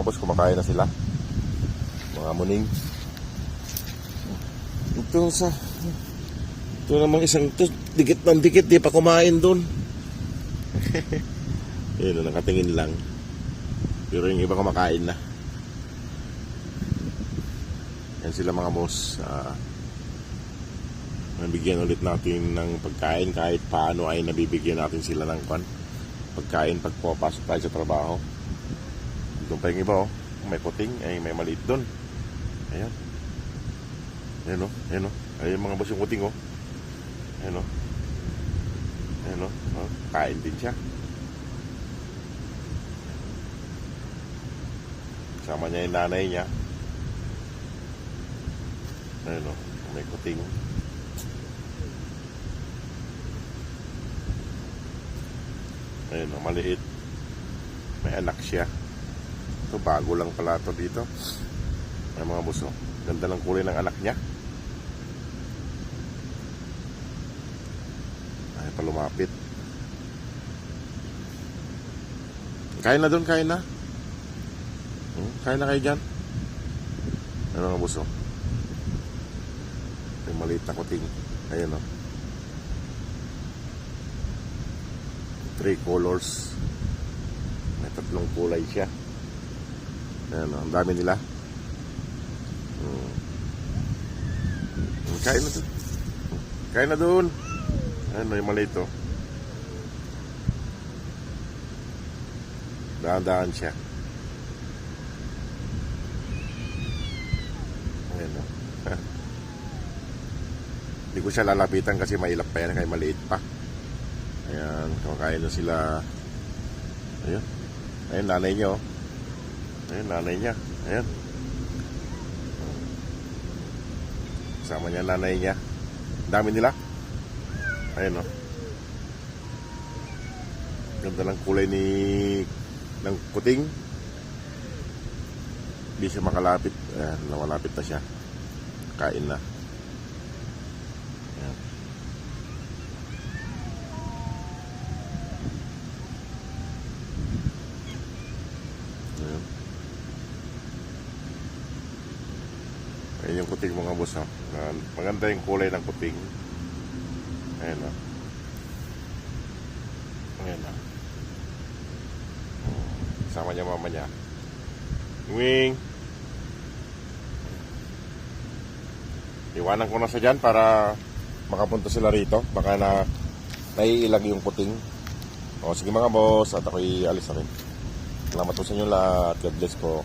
mga boss, kumakain na sila. Mga muning. Ito namang isang to, dikit ng dikit, di pa kumain doon. Yun, nakatingin lang. Pero yung iba kumakain na. Yan sila mga boss. Nabigyan ulit natin ng pagkain. Kahit paano ay nabibigyan natin sila ng pagkain pag papasok tayo sa trabaho. Doon pa yung iba, oh. May puting, ay may maliit doon. Ayan. Ayan, oh. Ayan, oh. Ayan mga boss yung puting, oh. Ayan, oh. Ayan, oh. Kain din siya. Kasama niya yung nanay niya. Ayan, oh. May puting. Ayan, oh. Maliit. May anak siya. Ito, bago lang pala ito dito. Ay mga boss, oh. Ganda lang kulay ng anak niya. Ay, palumapit. Kain na doon, kain na. Kain na kayo dyan. Ay mga boss, oh. May maliit na kuting. Ayan, oh. 3 colors. May 3 kulay siya. Ayan, ang dami nila. Kain na doon. Kain na doon. Ayan, yung maliit, oh. Daan-daan siya. Ayan, oh. Hindi ko siya lalapitan kasi mailap pa yan, kaya maliit pa. Ayan, kumakain na sila. Ayan. Ayan, nanay niya, oh. Ayan, nanay niya. Ayan. Kasama niya, nanay niya. Dami nila. Ayan, oh. Ganda lang kulay ng puting. Hindi siya makalapit. Ayan, nawalapit na siya. Kain na. Ayan. Ayan. Ayan yung kuting mga boss, ha. Maganda yung kulay ng kuting. Ayan, ha. Ayan, ha. Sama niya mama niya. Wing. Iwanan ko na sa dyan para makapunta sila rito. Baka naiilag yung puting. O sige mga boss, at ako'y alis na rin. Salamat po sa inyo lahat. God bless po.